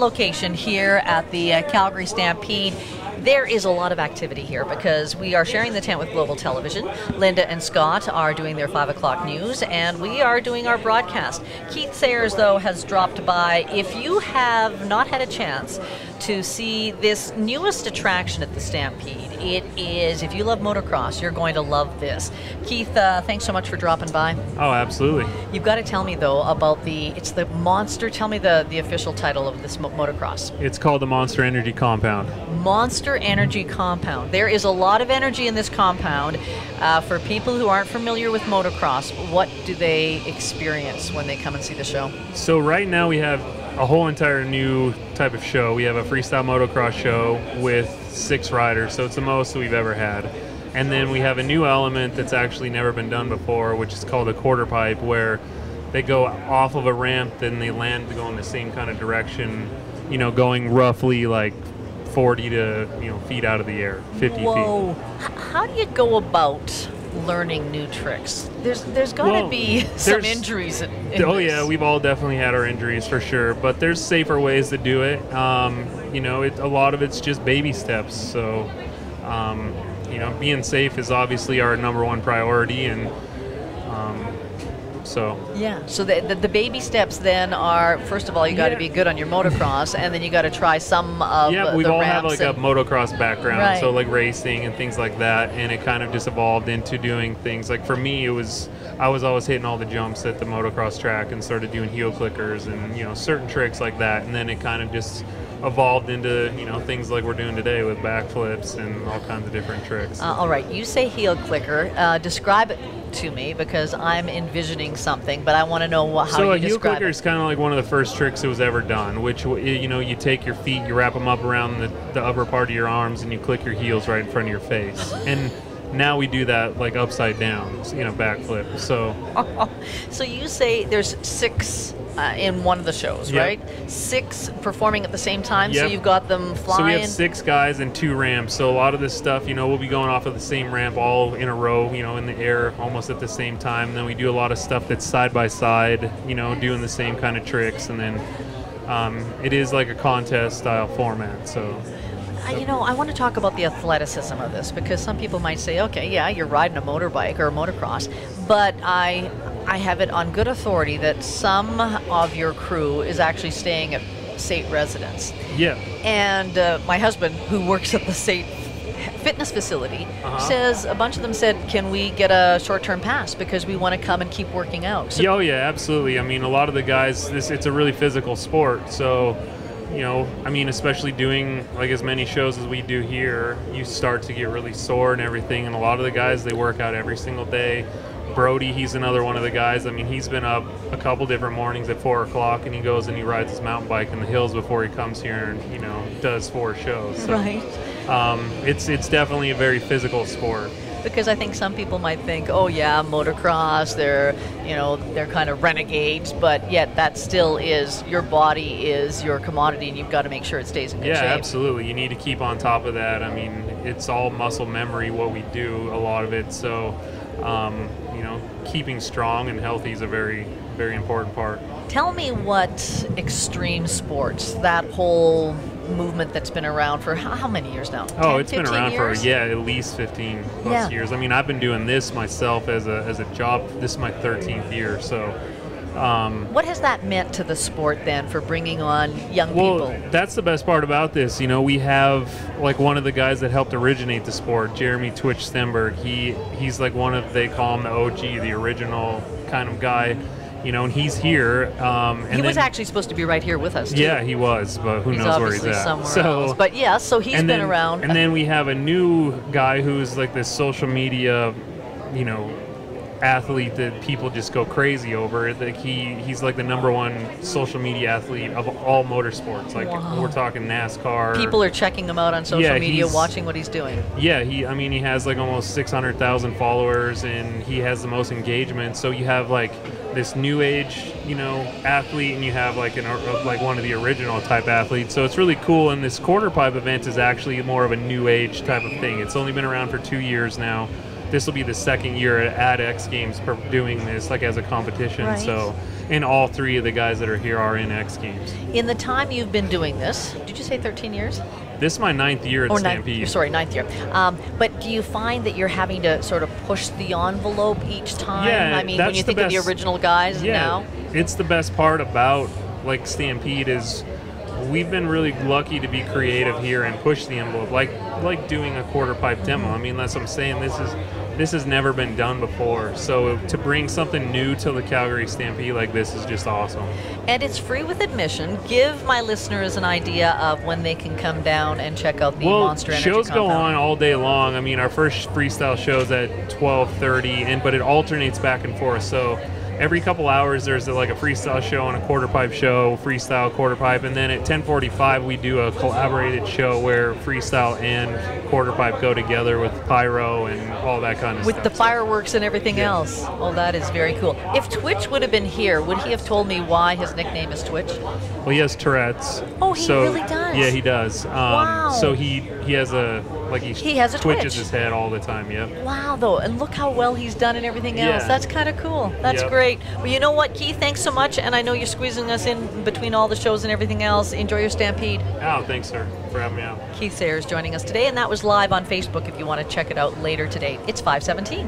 Location here at the Calgary Stampede. There is a lot of activity here because we are sharing the tent with Global Television. Linda and Scott are doing their 5 o'clock news, and we are doing our broadcast. Keith Sayers, though, has dropped by. If you have not had a chance to see this newest attraction at the Stampede, it is, if you love motocross, you're going to love this. Keith, thanks so much for dropping by. Oh, absolutely. You've got to tell me, though, about it's the Monster. Tell me the official title of this motocross. It's called the Monster Energy Compound. Monster Energy Compound. There is a lot of energy in this compound. For people who aren't familiar with motocross, what do they experience when they come and see the show? So right now we have a whole entire new type of show. We have a freestyle motocross show with 6 riders, so it's the most we've ever had. And then we have a new element that's actually never been done before, which is called a quarter pipe, where they go off of a ramp, then they land to go in the same kind of direction, you know, going roughly like 40 to feet out of the air, 50 Whoa. feet. How do you go about learning new tricks? There's got to be some injuries in Oh this. yeah, we've all definitely had our injuries for sure, but there's safer ways to do it. A lot of it's just baby steps. So, being safe is obviously our #1 priority, and yeah. So the baby steps then are, first of all, you got to be good on your motocross, and then you got to try some of we the all ramps have like a motocross background, right. So like racing and things like that, and it kind of just evolved into doing things. Like for me, I was always hitting all the jumps at the motocross track and started doing heel clickers and certain tricks like that, and then it kind of just evolved into things like we're doing today with backflips and all kinds of different tricks. All right, you say heel clicker. Describe it to me because I'm envisioning something, but I want to know how you describe it. So a heel clicker is kind of like one of the first tricks that was ever done, which you take your feet, you wrap them up around the upper part of your arms, and you click your heels right in front of your face. And now we do that like upside down, backflip. So you say there's 6 in one of the shows, yep. Right? 6 performing at the same time, yep. So you've got them flying? So we have 6 guys and 2 ramps, so a lot of this stuff, we'll be going off of the same ramp all in a row, in the air almost at the same time, and then we do a lot of stuff that's side by side, doing the same kind of tricks, and then it is like a contest style format, so. I want to talk about the athleticism of this because some people might say, okay, yeah, you're riding a motorbike or a motocross, but I have it on good authority that some of your crew is actually staying at SAIT residence. Yeah. And my husband, who works at the SAIT fitness facility, says a bunch of them said, can we get a short-term pass because we want to come and keep working out? So yeah, absolutely. I mean, a lot of the guys, it's a really physical sport, so especially doing like as many shows as we do here, you start to get really sore and everything, and a lot of the guys, they work out every single day. Brody, he's another one of the guys. I mean, he's been up a couple different mornings at 4 o'clock, and he goes and he rides his mountain bike in the hills before he comes here and does 4 shows. So, right. It's definitely a very physical sport. Because I think some people might think, oh yeah, motocross, they're kind of renegades, but yet that still is, your body is your commodity, and you've got to make sure it stays in good shape. Yeah, absolutely. You need to keep on top of that. I mean, it's all muscle memory, what we do, a lot of it. So, keeping strong and healthy is a very, very important part. Tell me what extreme sports, that whole movement that's been around for how many years now? Oh, 10, it's been around years? for at least 15 plus years. I mean, I've been doing this myself as a job. This is my 13th year, so. What has that meant to the sport then for bringing on young people? Well, that's the best part about this. We have like one of the guys that helped originate the sport, Jeremy Twitch Stenberg. He's like they call him the OG, the original kind of guy. And he's here. He was actually supposed to be right here with us, too. Yeah, he was, but who knows where he's at. Somewhere else. But yeah, so he's been around. And then we have a new guy who's like this social media, athlete that people just go crazy over. Like he's like the #1 social media athlete of all motorsports. Like we're talking NASCAR. People are checking him out on social media, watching what he's doing. Yeah, he has like almost 600,000 followers, and he has the most engagement. So you have like this new age, athlete, and you have like one of the original type athletes. So it's really cool. And this quarter pipe event is actually more of a new age type of thing. It's only been around for 2 years now. This will be the 2nd year at X Games for doing this, like as a competition. Right. So And all 3 of the guys that are here are in X Games. In the time you've been doing this, did you say 13 years? This is my 9th year at Stampede. Sorry, 9th year. But do you find that you're having to sort of push the envelope each time? Yeah, I mean, when you think of the original guys now? It's the best part about like Stampede is we've been really lucky to be creative here and push the envelope, like doing a quarter pipe demo. I mean, that's what I'm saying. This has never been done before. So to bring something new to the Calgary Stampede like this is just awesome. And it's free with admission. Give my listeners an idea of when they can come down and check out the Monster Energy shows compound. go on all day long. I mean, our first freestyle show's at 12:30, but it alternates back and forth. So every couple hours there's like a freestyle show and a quarter pipe show, freestyle, quarter pipe, and then at 10:45 we do a collaborated show where freestyle and quarter pipe go together with pyro and all that kind of stuff. With the fireworks and everything else. Oh, that is very cool. If Twitch would have been here, would he have told me why his nickname is Twitch? Well, he has Tourette's. Oh, he really does? Yeah, he does. Wow. So he has a, like he has a twitches twitch. his head all the time, yep. Wow, though, and look how well he's done and everything else. Yeah. That's kind of cool. That's great. Well, you know what, Keith, thanks so much, and I know you're squeezing us in between all the shows and everything else. Enjoy your Stampede. Oh, thanks, sir, for having me out. Keith Sayers joining us today, and that was live on Facebook if you want to check it out later today. It's 5:17.